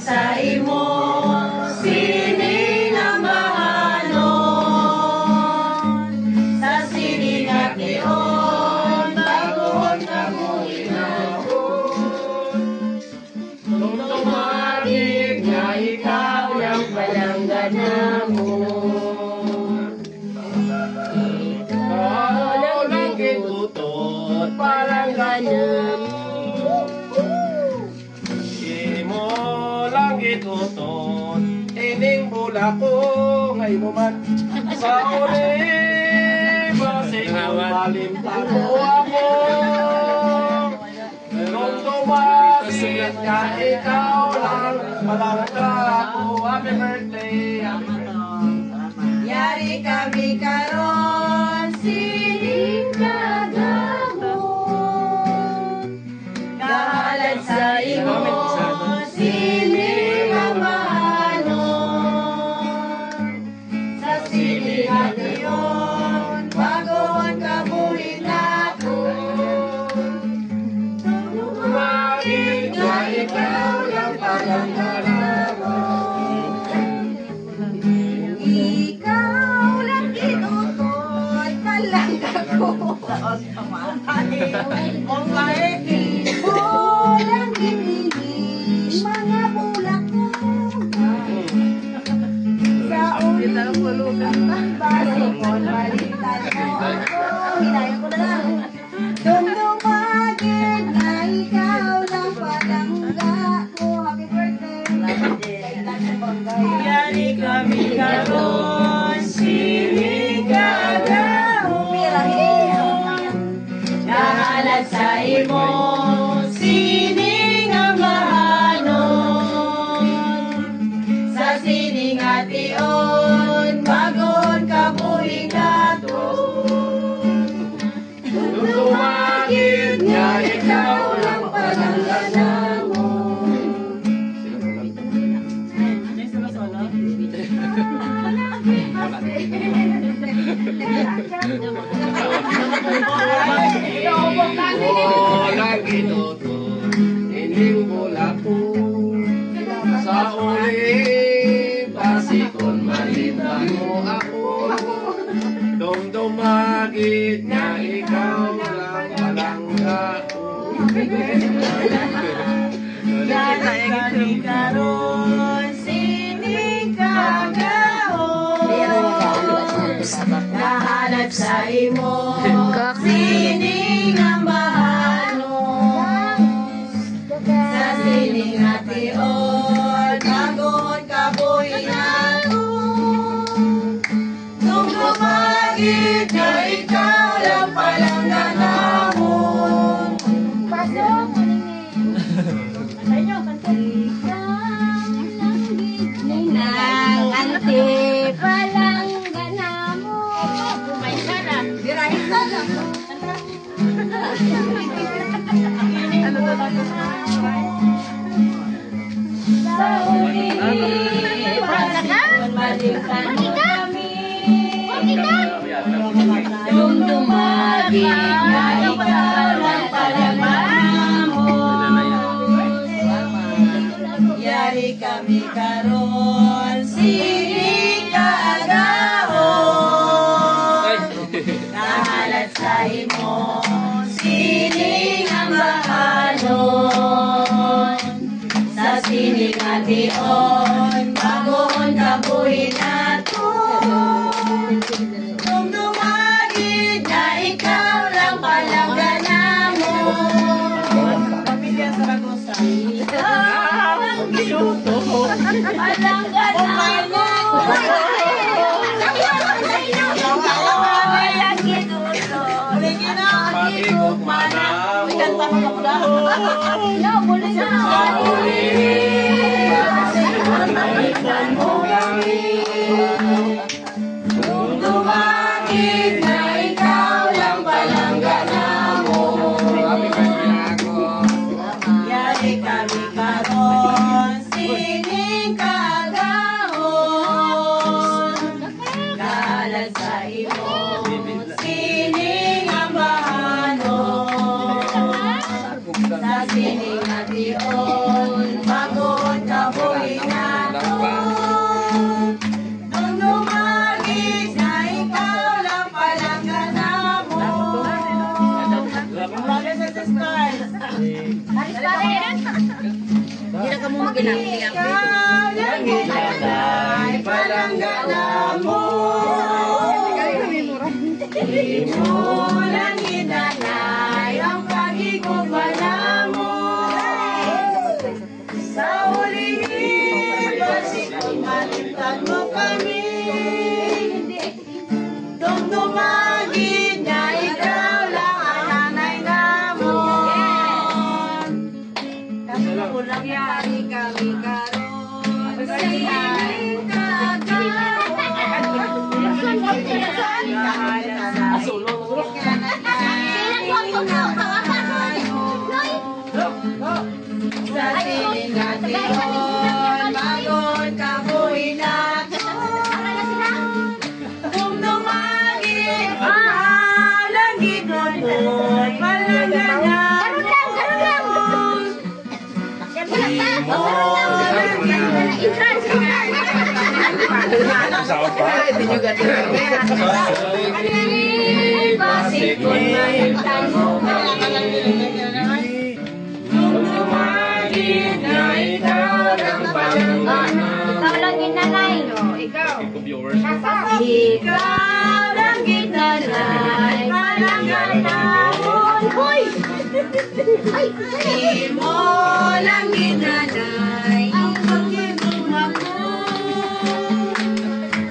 sa imo, sining ang mahanon. Sa sining at iyon, bagoon ka mo inahon. Nung tumagig na ikaw ang palanggana mo. Ikaw lang kitutot palanggana mo. Itutot, ining bulak ko ngay mo man sa uli, basig malimtan mo ako. Nung tumagit ka, ikaw lang malangka ako. Happy birthday, happy birthday. Yari kami karon, sining kagamot, kahalad sa imo. Ikaw lang inutot, palangga ko. Walang ibigin, mga bulak ko. Sa ulit ang basikon, balitan mo ako. Hinayan ko na lang. Dumdumagin na ikaw lang palangga ko. Happy birthday. Yari kami karon, sining kagahon. Kahalad sa imo, sining ang mahanon. Sa sining at iyon, bagon kabuhi naton. Dumagit nga ikaw lang palanggana mo. Walang inutot, ining bulak ko. Sa uli, pasikon malitan mo ako. Dumdumagit na ikaw lang palangga ko. Yari kami karon, sining kagahon. Kahalad sa imo, sining ang mahanon. Sa sining at iyon, bagon kabuhi naton. Nung lumagit na ikaw lang palanggana mo. Pasok mo nang ante palanggana mo. May sana. Birahin sana. Ano to? Sa uli, pasikon malimtan mo kami. Dumdumagit na ikaw lang palanggana mo. Yari kami karon, sining kaagahon. Kahalad sa imo, sining ang mahanon. Sa sining at iyon, bagoon kabuhi naton. Dumdumagit na ikaw lang palanggana mo. Pamilya Saragosa. Palanggana mo. Dumagit na ikaw lang palanggana mo. Yari kami karon, sining kagahon. Kahalad sa imo, sining ang mahanon. Sa sining at Hindi na ka mo mag-inang-inang. Ay, palanggana mo. Di mo lang inanay ang pag-ikubala mo. Sa huling ibasikong malimtan mo kami. Dumdumagin na ikaw lang ang nanay namon. Kulang yari kami karon. Siling sa siling atin bagon kabuhi nato. Kung dumagin langit nun palanganan ikaw lang ginanay, palanganan. Di mo lang ginanay, ang pag-ibig ako.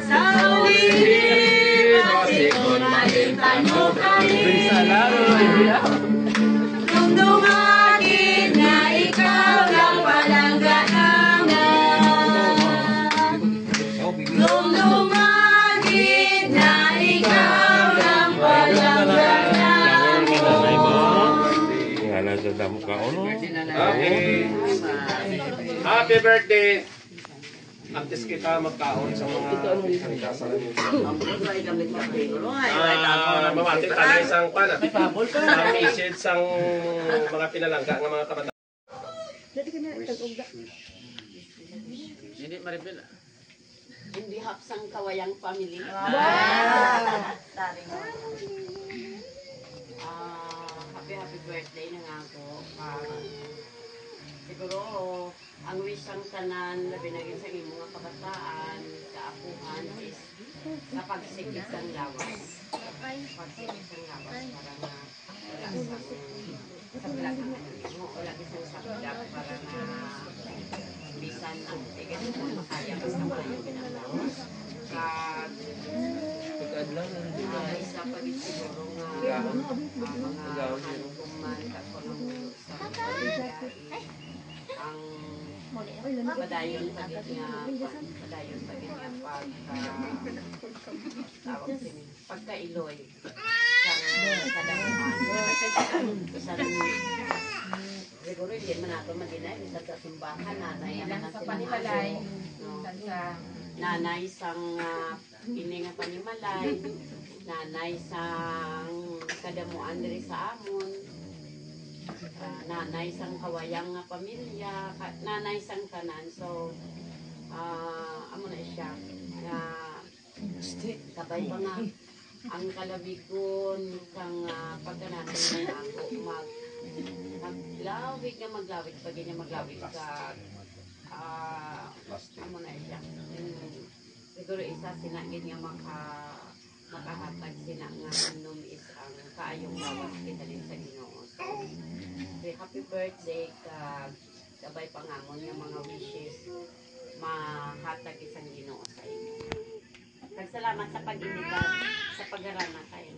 Sa ulit, pasikon malintan mo kami. Nung dumagin na ikaw lang palanganan. Nung dumagin na ikaw lang palanganan mo. Ngala sa damo ka ono. Okay. Happy birthday! Antes kita magkaon sa mga kasalan nyo. Mamati tayo isang pana. Mga message sang mga pinalangga ng mga kabataan. Hindi maripil. Hindi hapsang kawayang family. Happy birthday na nga ako. Siguro, ang wish ang tanan, labi na sa imong mga kabataan, kaapuhan, is sa pagsikip ng lawas. Pagsikip ng lawas para na wala sa balagan mo, wala isang sakdap para na bisan ang tigas mo makaya basta pa yung pinalawas. Isa pa rin siguro nga mga hanukuman kakonomulo sa pamilya ang padayon pa rin nga pagkailoy sa kadamuhan. Siguro hindi man nato maginay isa sa simbahan nanay naman sa panimalay. Nanay sang ini nga panimalay, nanay sang kadamuan diri sa amon, nanay sang kawayang nga pamilya, nanay sang tanan. So amo na siya nga kabay pa nga ang kalabigon kang pagkanatin na ako maglawig na maglawig pag niya maglawig sa amo na siya. Siguro isa sinagin nga makahatag sina nga inom is ang kaayong lawas kita din sa Ginoo. So, happy birthday kabay pangamon nga mga wishes mahatag isang Ginoo sa inyo. Nagsalamat sa pag-imbita sa pag-arana kayo.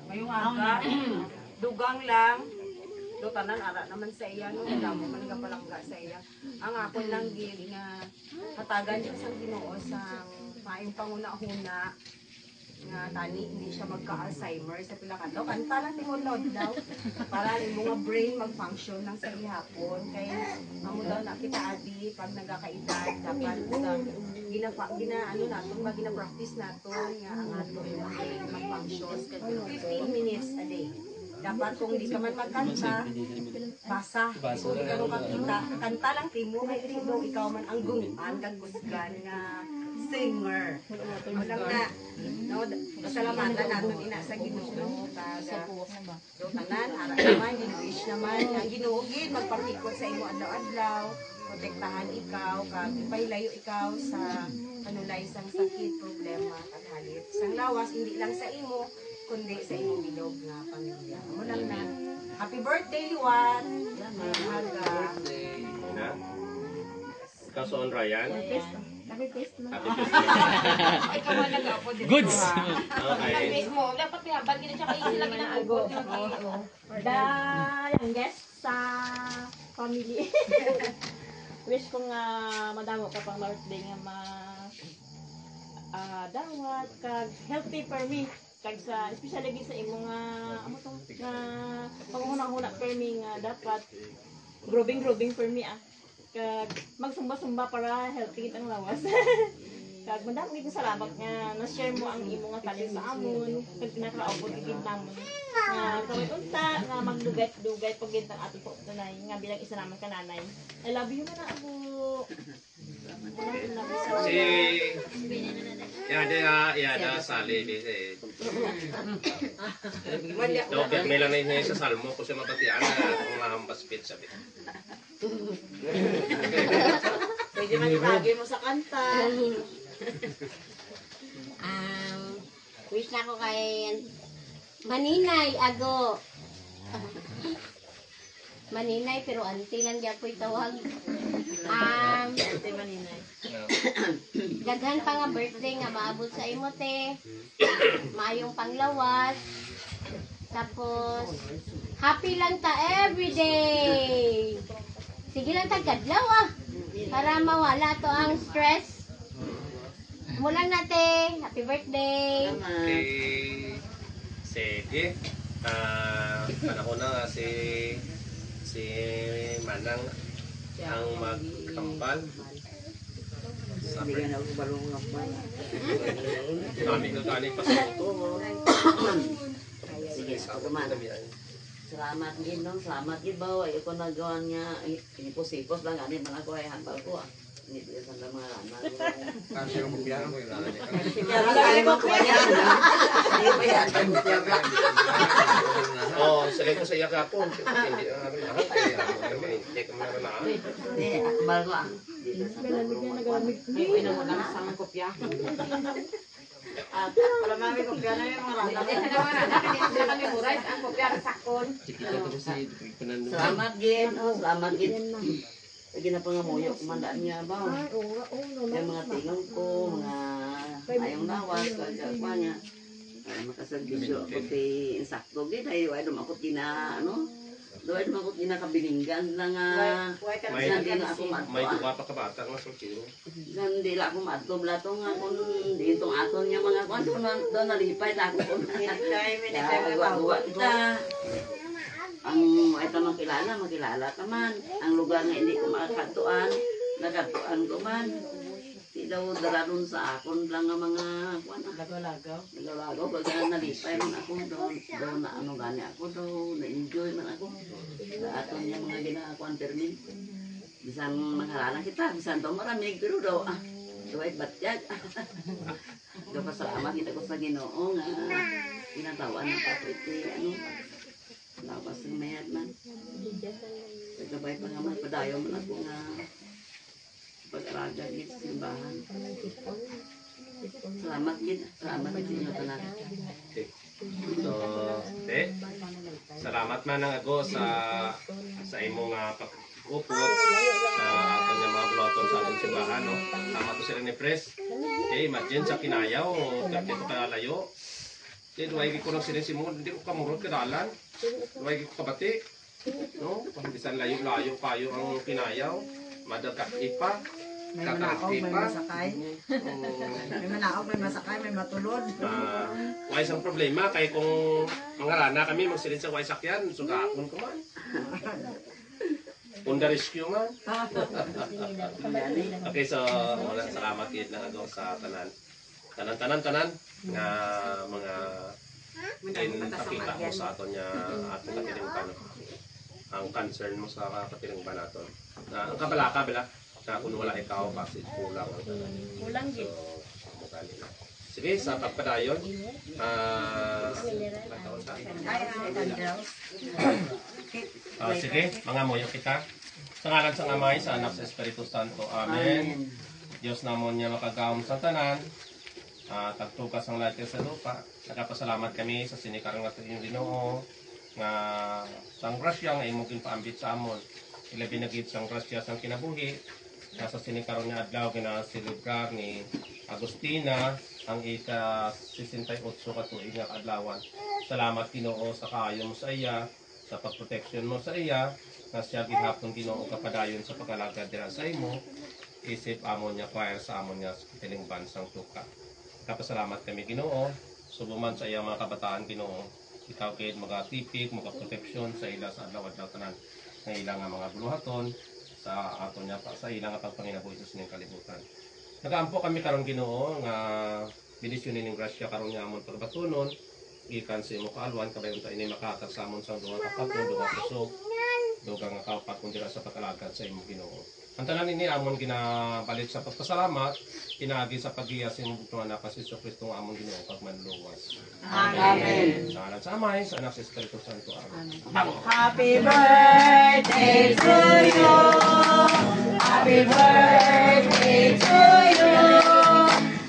Ngayong aga, dugang lang. Do tanan ara naman sa iya no, damo man nga palangga sa iya. Ang ako lang gid nga hatagan jud sa Ginoo sa maayong panguna-una nga tani hindi siya magka-Alzheimer sa pila kadto. Kanta lang timolod daw para yung mga brain mag-function ng sa ihapon kay amo daw na kita adi pag nagakaedad dapat gina-practice naton nga ang ato yung brain mag-function 15 minutes a day. Dapat kung di ka man magkanta, basa. Kung di ka nung kakita, kanta lang timo, may timo, ikaw man ang gungan, kagusgan nga singer. Walang na, No, pasalamatan natin ina sa Ginoo kada do tanan ara naman wish naman ang Ginoo gid magpakikot sa imo adlaw-adlaw, protektahan ikaw kag ipailayo ikaw sa panulaysang sakit, problema kag halit. Sang lawas hindi lang sa imo kundi sa imong bilog nga pamilya. Mo lang na. Happy birthday, Liwan! Maga. Na? Ikaw son Ryan? Happy Christmas. Happy Christmas. Ay, kawa nag-apo dito. Goods. Okay. mo, dapat pihaban gina siya kayo sila ginaagot. The youngest sa family. Wish ko nga madamo ka pang birthday nga dawat kag healthy for me. Kag sa especially gid sa imo nga amo tong nga panghuna-huna for me nga dapat growing for me kag magsumba-sumba para healthy gid ang lawas. Kag madamo gid salamat nga na-share mo ang imo nga talent sa amon kag pinakaupod gid namon nga kaway unta nga magdugay-dugay pag gid ang ato tunay nga bilang isa naman ka nanay. I love you man ako. Yada sali bise. Dapat may lang na sa salmo ko siya mapatian na kung mahampas pit sabi. Pwede man ibagi mo sa kanta. Wish na ko kay Maninay Ago. Maninay pero auntie lang gyud po'y tawag. Daghan pa nga birthday nga maabot sa imo te. Maayong panglawas. Tapos happy lang ta everyday. Sige lang ta kadlaw para mawala to ang stress. Mulan nate. Happy birthday. Okay. Sige. Panahon na nga si Manang ang magtambal. Sabi ka na balong nga pa. Kami kakanin pa sa ito. Sige, salamat gid no, salamat gid ba ay ko nagawan nga inipos-ipos lang ani man ako ay hambal ko. Ini dia sa mga anak. Kasi yung bubiyaan mo yung Kaya mo kaya. Oh, sila ko sa iya kapon. Hindi ang namin lahat. Hindi ka meron na. Hambal ko Ay, ina mo lang sa kopya. Para mami kopya na yung mga rana. Hindi kami muray ang kopya sa sakon. Salamat gid, salamat gid. Lagi na pangamuyo, kumandaan niya ba? Yung mga tingong ko, mga ayong lawas, kagakwa niya. Makasagbisyo ako kay insakto gid ay way dumakot gina Doy dumakot gina kabilinggan lang hindi na ako madto. May duwa pa kabata nga sultino. Hindi la ako madto blato nga kun ditong aton niya mga kwan do nalipay la ako. Ang ito makilala ka man. Ang lugar nga hindi ko makakatuan, nakatuan ko man. Di daw daradon sa akon lang nga mga kuan. Lagaw-lagaw. Pag nalipay man ako doon na ano gani ako doon, na-enjoy man ako. Sa aton niya mga ginakuan permin. Bisan manghalala kita, bisan daw maramig, pero daw duway batyag. Daw pasalamat kita ko sa Ginoo nga ginatawan ng kapit lawas ng mayat man. Pagkabay pa naman, padayo man ako nga pag-araga dito sa simbahan. Salamat gid sa inyo tanan. So, salamat man ang ako sa imong pag-upot sa aton nga mga bloton sa aton simbahan. No? Tama to sila ni Pres. Imagine sa Kinayaw, dito kalayo. Duway ko lang sila si mo, hindi ko kamurot kadalan. Duway ko kabati. No? Kung bisan layo-layo kayo ang Kinayaw, madagat ipa. May manaog, may masakay. May manaog, may masakay, may matulod. Wala isang problema, kaya kung mga rana kami magsilid sa sakyan, sugakon ko man. On the rescue man. Okay, so salamat yun lang ako sa tanan nga mga pakita mo sa aton niya aton katilingban. Ang concern mo sa katilingban naton. Ang kabalaka bila na kung wala ikaw kasi kulang ang tanan. Kulang gid. So, Sige, sa pagpadayon. Sige, mga moyo kita. Sa ngalan sa Amay, sa Anak, sa Espiritu Santo. Amen. Diyos namon niya makagawom sa tanan. Tagtukas ang lahat sa lupa. Nagpasalamat kami sa sinikarang natin yung Ginoo nga sang grasya nga imong ginpaambit sa amon. Ilabi na gid sang grasya sang kinabuhi. Nasa sinikarong niya adlaw kinasilibrar ni Agustina ang ika-68 katuig nga adlawan. Salamat Ginoo sa kaayo mo sa iya, sa pagproteksyon mo sa iya, na siya gihapon Ginoo kapadayon sa pag-alagad dira sa imo. Isip amon niya choir sa amon niya piling bansang tuka. Kapasalamat kami Ginoo, subuman sa iyang mga kabataan Ginoo. Ikaw kay magatipik, magaproteksyon sa ila sa adlaw-adlaw tanan ng ilang mga buluhaton sa ato niya pa sa ilang pagpanginabuhi sa sining kalibutan. Nagaampo kami karong Ginoo nga binisyonin ning grasya karon nga amon pagbatunon gikan sa imo kaalwan kabayon ta ini makahatag sa amon sang duha ka pagtuon, duha ka kusog, dugang nga kaupat kun dira sa pagkalagad sa imo Ginoo. Ang tanan ini amon ginabalit sa pagpasalamat, pinaagi sa paggiya sa imong butong anak si Kristo nga amon Ginoo pagmanluwas. Amen. Sa ngalan sa Amay, sa Anak, sa Espiritu Santo. Amen. Happy birthday to you. Happy birthday to you.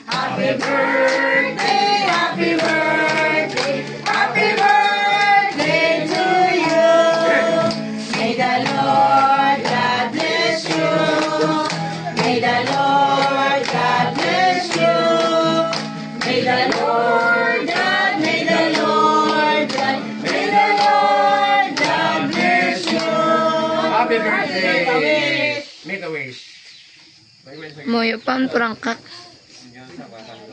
Happy birthday, happy birthday, happy birthday to you. May the Lord God bless you. May the Lord God bless you. May the Lord God, may the Lord God, may the Lord God bless you. Happy birthday! Make a wish. Moyo pang perangkak.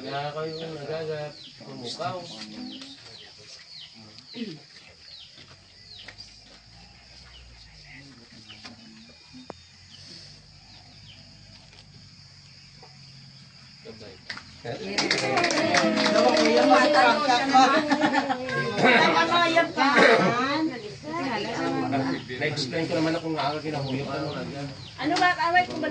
Nga kayo nagagap, umukaw. Na-explain ko naman ako nga aga kinahuyok Ano ba? Away ko ba?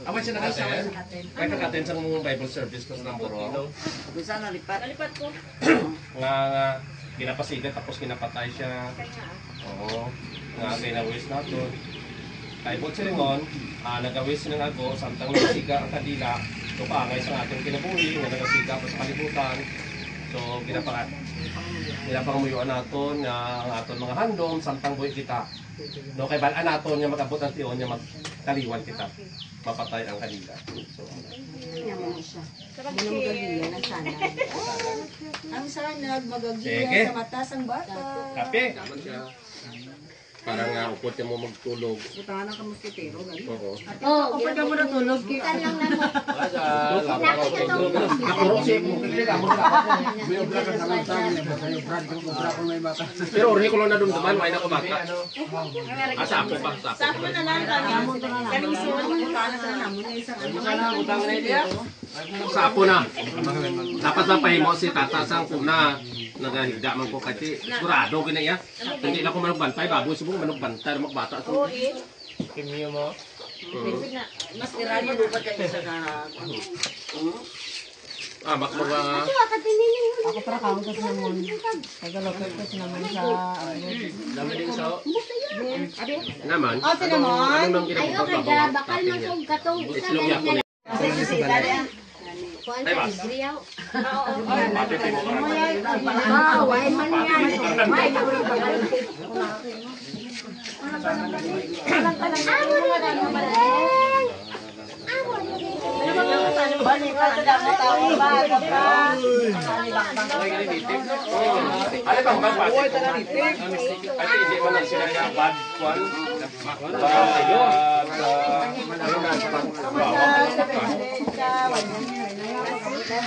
Awan siya nakaten. Kaya nakaten sa mong Bible service kasi ng Buro. Nalipat ko. Nga ginapasigat tapos ginapatay siya. Oo. Nga kinawis na to. Kaya po silingon, nagawis ng ago, samtang nagasiga ang kadila. So paangay sa ating kinabuhi, nga nagasiga pa sa kalibutan. So ginapangumuyuan natin ang aton mga handom, samtang buhay kita. No, kay balaan natin nga mag-abot ang tiyon, nga magkaliwan kita. Mapatay ang kadila. So, Ang sanag magagiya Sige. sa matas ang bata. kape. Parang nga upot niya mo magtulog. Butangan ang kamuskitero, gano'n. Oo. Oh, Kapag mo natulog, kita lang na mo. Nakuro siya mo. Pero uri ko lang na dumduman, may na kumaka. Sapo pa, sapo. Sapo na lang kami. Kaming suwan. Sapo na. Dapat na pahimo si Tata Sang na nagahigda man ko kasi sigurado ginaya. Hindi na ko manugbantay, baboy subong manugbantay, magbata. Oo, eh. Kimyo mo. mas tirani mo pa kayo sa na... Makmaga. Ako para kamo sa sinamon. Tagalog ko sinamon sa... Dami din sa... Naman. Oh, sinamon? Ano nang Ayo ginagawa nga da bakal man kog katong isa Islog na ako ni. kuan Ay, sa mas. Israel. Pati tayo mo Wow, why man yan? Why na uri bakal? Amo na lang mabaleng. Amo na Balikan sa damo tao ba? Ano bang pati? At hindi mo lang sila yung bad one.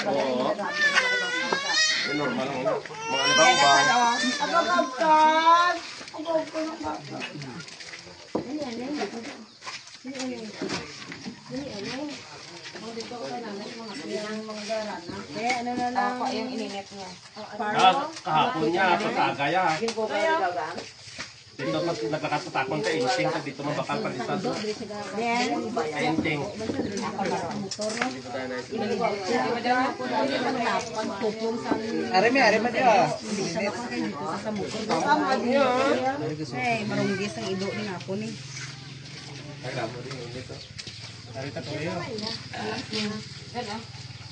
Oo. Normal lang. Mga ano ba? Ano na lang? Ako yung ininit niya. Kahapon niya, pagkagaya. Dito pag naglakas sa takon ka, inting, pag dito mabakal palitan. Inting. Areme dia. Hey, marunggis ang ido ni ako ni.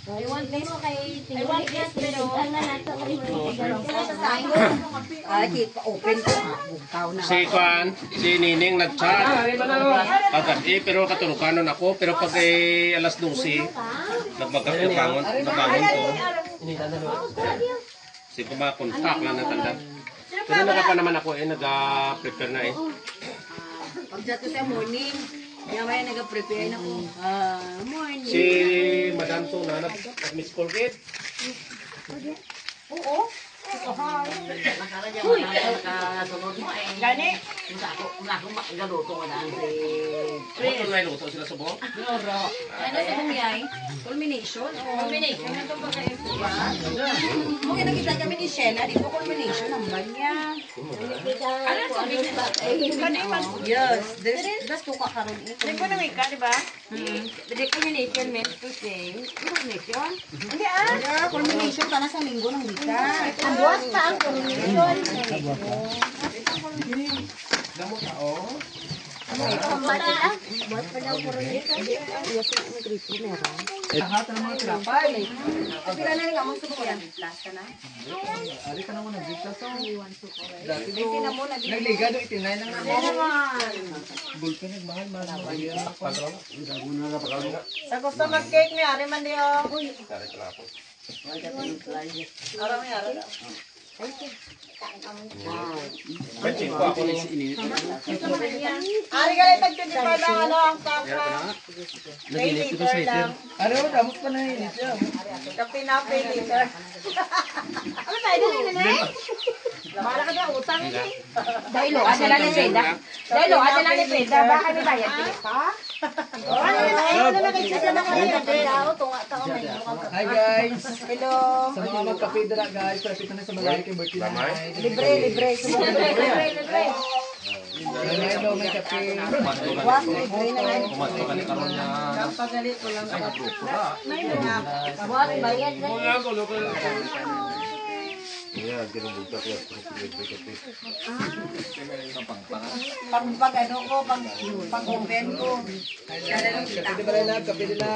I want mo kay tingnan pero na nato kay Ay, open ko. Bugtaw na. Si Kwan, si Nining nag-chat. Pagkat pero katulukanon ako. Pero pag alas 12, nabangon ko. Si kumakontak lang ng tanda. Pero naka pa naman ako nag-prepare na Pagdato sa morning, may nag-prepare na ko. Morning. Si Madam Tuna nag-miss call kit. Oo. Gani? Galuto ko na si Ano na iluto sila sa buhok? Ano sa bungyay? Culmination? Culmination na itong pagkain ko ba? Mungkin nakita kami ni Sheila, di ba culmination ang banya? Ano sa bungyay? Yes, das tuka karon ito. Hindi ko nang ika, di ba? The culmination meant to say, culmination? Hindi ah. Yeah, culmination ka na sa linggo ng wika. buwas pa ang kombinasyon. Pambati lang. Buwas pa daw kombinasyon. Lahat ng mga trapay. Pila na nga mong subo yan. Plus ka na. Ari ka na mo nag-dikta so. Dati do. Nagliga do itinay nang bulto nagmahal. Sa gusto mag-cake niya, ari man di oh. Benching ko ako ng Ari ka lang tag-25 lang ano ang kaka. Pay later lang. Ano damos pa na init siya. Kape na pay later. Ano tayo doon na eh? Mara ka na utang eh. Dahilo, adala ni Freda. Dahilo, adala ni Freda. Baka may bayad ka? Ano na eh? Ano na kayo sa mga Tao, tunga tao may mukha. Hi guys. Hello. Sa mga magkape dira guys, palapit na sa malay kay birthday na. Libre. Hello, may kape. kumato ka ni karon na. Pagalit ko lang. Buwas bayad na. Pag ano ko, pag open ko. Kaya lang kita Kape ko. din na, kape din na.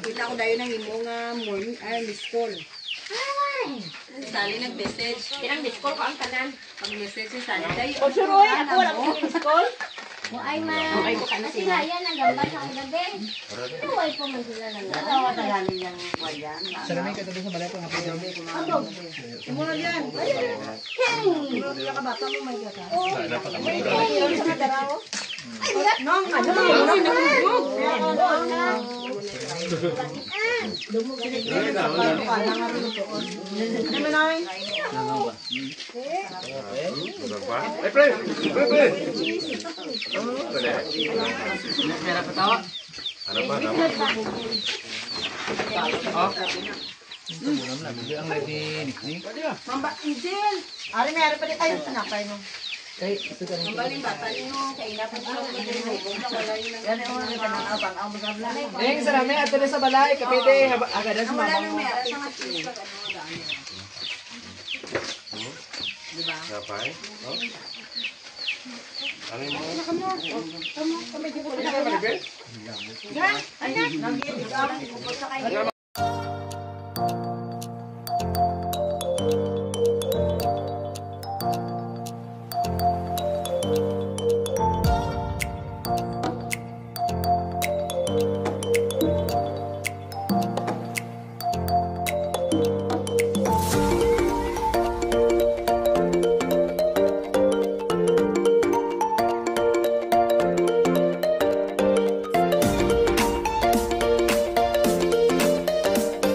Kita ko dayo ng imo nga morning, miss call. Sali nag-message. Kinang discall ko ang tanan. Pag-message si Sali dayo. O suroy, ako wala ko call. Mo ay man. Kasi yan ang gamba sa gabi. Tuway po man sila lang. Salamay ka doon sa malay pang happy day. Muna yan. Nong, ano Ang ready nikni. Mamba, Angel. Ari may ari pa din. Ay, sinapay mo. Kay ito ka rin. Baling bata niyo, kainapan ko ng wala yun. Ning sarami ato na sa balay kape day agad sa Wala mama. nang may ara sa mga pag ano Kapay? Ano mo? Ayan, nagigit.